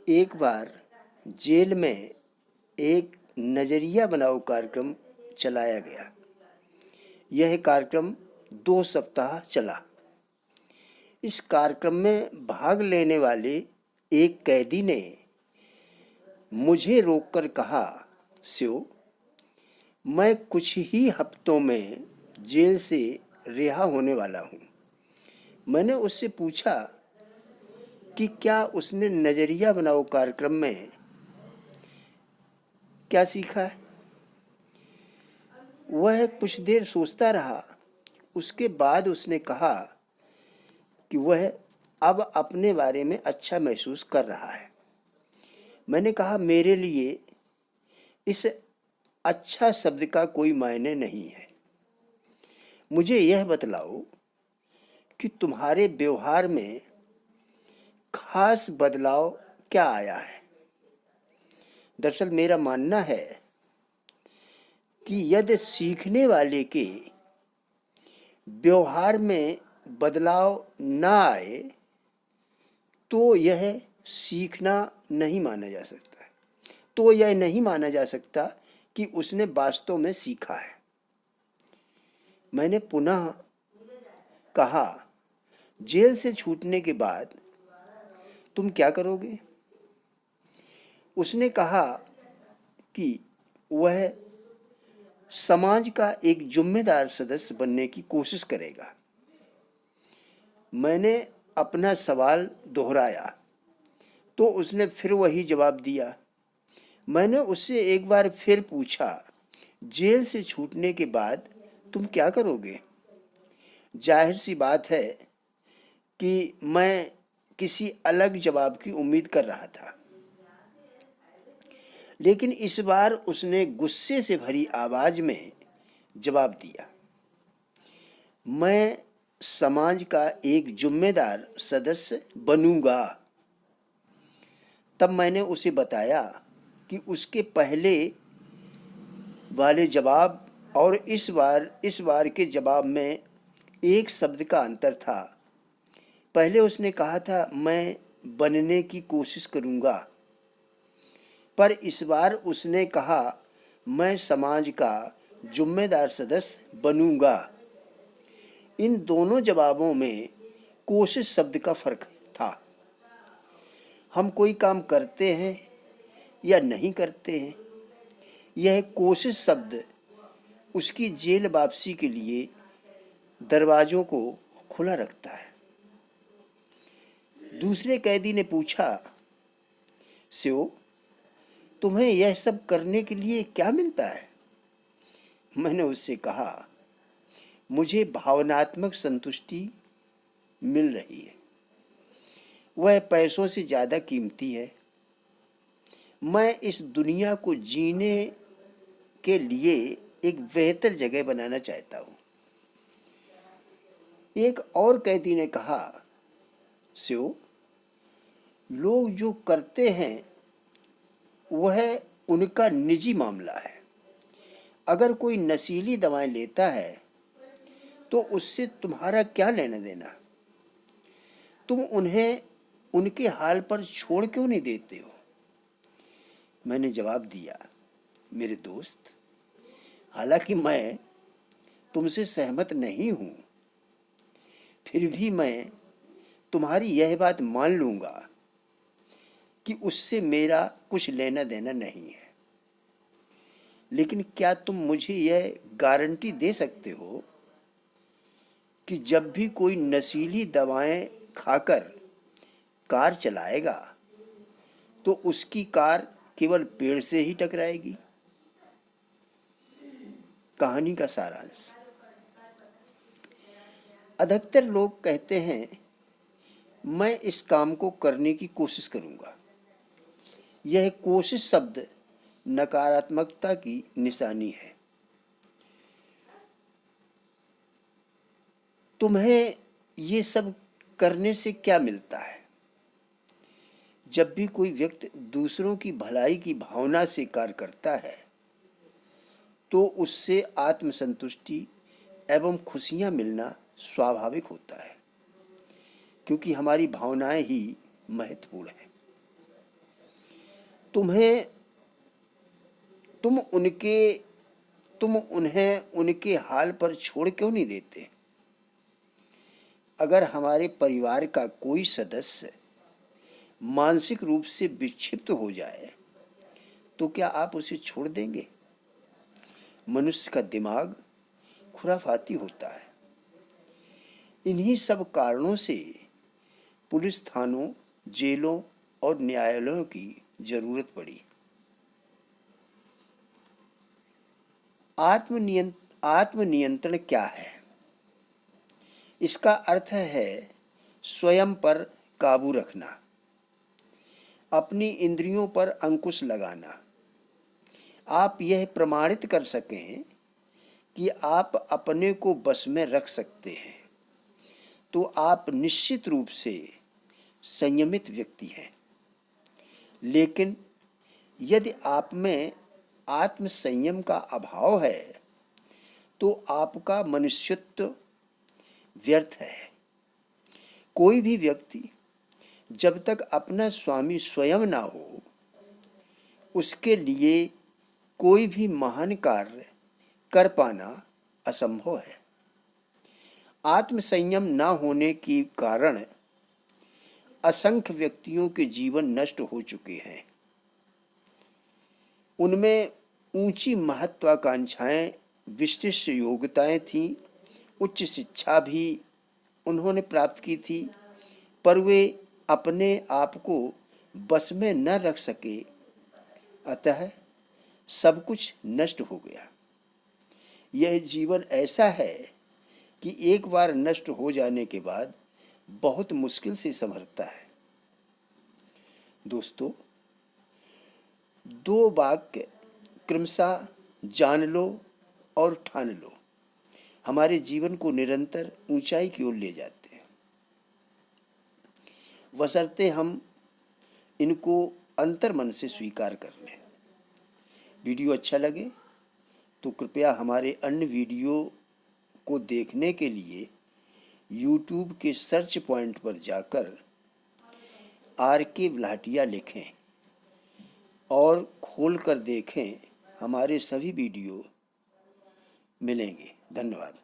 एक बार जेल में एक नज़रिया बनाओ कार्यक्रम चलाया गया। यह कार्यक्रम 2 सप्ताह चला। इस कार्यक्रम में भाग लेने वाले एक कैदी ने मुझे रोककर कहा, शिव, मैं कुछ ही हफ्तों में जेल से रिहा होने वाला हूँ। मैंने उससे पूछा कि क्या उसने नज़रिया बनाओ कार्यक्रम में क्या सीखा है। वह कुछ देर सोचता रहा। उसके बाद उसने कहा कि वह अब अपने बारे में अच्छा महसूस कर रहा है। मैंने कहा, मेरे लिए इस अच्छा शब्द का कोई मायने नहीं है। मुझे यह बतलाओ कि तुम्हारे व्यवहार में खास बदलाव क्या आया है। दरअसल मेरा मानना है कि यदि सीखने वाले के व्यवहार में बदलाव ना आए तो यह सीखना नहीं माना जा सकता। तो यह नहीं माना जा सकता कि उसने वास्तव में सीखा है। मैंने पुनः कहा, जेल से छूटने के बाद तुम क्या करोगे? उसने कहा कि वह समाज का एक जिम्मेदार सदस्य बनने की कोशिश करेगा। मैंने अपना सवाल दोहराया तो उसने फिर वही जवाब दिया। मैंने उससे एक बार फिर पूछा, जेल से छूटने के बाद तुम क्या करोगे? जाहिर सी बात है कि मैं किसी अलग जवाब की उम्मीद कर रहा था, लेकिन इस बार उसने गुस्से से भरी आवाज में जवाब दिया, मैं समाज का एक जिम्मेदार सदस्य बनूंगा। तब मैंने उसे बताया कि उसके पहले वाले जवाब और इस बार के जवाब में एक शब्द का अंतर था। पहले उसने कहा था, मैं बनने की कोशिश करूंगा, पर इस बार उसने कहा, मैं समाज का जिम्मेदार सदस्य बनूंगा। इन दोनों जवाबों में कोशिश शब्द का फर्क था। हम कोई काम करते हैं या नहीं करते हैं, यह कोशिश शब्द उसकी जेल वापसी के लिए दरवाजों को खुला रखता है। दूसरे कैदी ने पूछा, शिव, तुम्हें यह सब करने के लिए क्या मिलता है? मैंने उससे कहा, मुझे भावनात्मक संतुष्टि मिल रही है। वह पैसों से ज़्यादा कीमती है। मैं इस दुनिया को जीने के लिए एक बेहतर जगह बनाना चाहता हूँ। एक और कैदी ने कहा, शिव, लोग जो करते हैं वह उनका निजी मामला है। अगर कोई नशीली दवाएं लेता है तो उससे तुम्हारा क्या लेना देना? तुम उन्हें उनके हाल पर छोड़ क्यों नहीं देते हो? मैंने जवाब दिया, मेरे दोस्त, हालांकि मैं तुमसे सहमत नहीं हूं, फिर भी मैं तुम्हारी यह बात मान लूंगा कि उससे मेरा कुछ लेना देना नहीं है। लेकिन क्या तुम मुझे यह गारंटी दे सकते हो कि जब भी कोई नशीली दवाएं खाकर कार चलाएगा तो उसकी कार केवल पेड़ से ही टकराएगी? कहानी का सारांश, अधिकतर लोग कहते हैं, मैं इस काम को करने की कोशिश करूंगा। यह कोशिश शब्द नकारात्मकता की निशानी है। तुम्हें ये सब करने से क्या मिलता है? जब भी कोई व्यक्ति दूसरों की भलाई की भावना से कार्य करता है तो उससे आत्मसंतुष्टि एवं खुशियां मिलना स्वाभाविक होता है, क्योंकि हमारी भावनाएं ही महत्वपूर्ण हैं। तुम्हें तुम उन्हें उनके हाल पर छोड़ क्यों नहीं देते? अगर हमारे परिवार का कोई सदस्य मानसिक रूप से विक्षिप्त हो जाए तो क्या आप उसे छोड़ देंगे? मनुष्य का दिमाग खुराफाती होता है। इन्हीं सब कारणों से पुलिस थानों, जेलों और न्यायालयों की जरूरत पड़ी। आत्मनियंत्रण क्या है? इसका अर्थ है स्वयं पर काबू रखना, अपनी इंद्रियों पर अंकुश लगाना। आप यह प्रमाणित कर सकें कि आप अपने को बस में रख सकते हैं तो आप निश्चित रूप से संयमित व्यक्ति हैं। लेकिन यदि आप में आत्म संयम का अभाव है तो आपका मनुष्यत्व व्यर्थ है। कोई भी व्यक्ति जब तक अपना स्वामी स्वयं ना हो, उसके लिए कोई भी महान कार्य कर पाना असंभव है। आत्म संयम ना होने के कारण असंख्य व्यक्तियों के जीवन नष्ट हो चुके हैं। उनमें ऊंची महत्वाकांक्षाएं, विशिष्ट योग्यताएं थीं, उच्च शिक्षा भी उन्होंने प्राप्त की थी, पर वे अपने आप को बस में न रख सके, अतः सब कुछ नष्ट हो गया। यह जीवन ऐसा है कि एक बार नष्ट हो जाने के बाद बहुत मुश्किल से संभलता है। दोस्तों, दो वाक्य क्रमशः जान लो और ठान लो हमारे जीवन को निरंतर ऊंचाई की ओर ले जाते हैं, बशर्ते हम इनको अंतर्मन से स्वीकार कर लें। वीडियो अच्छा लगे तो कृपया हमारे अन्य वीडियो को देखने के लिए YouTube के सर्च पॉइंट पर जाकर RK Bhalatia लिखें और खोल कर देखें। हमारे सभी वीडियो मिलेंगे। धन्यवाद।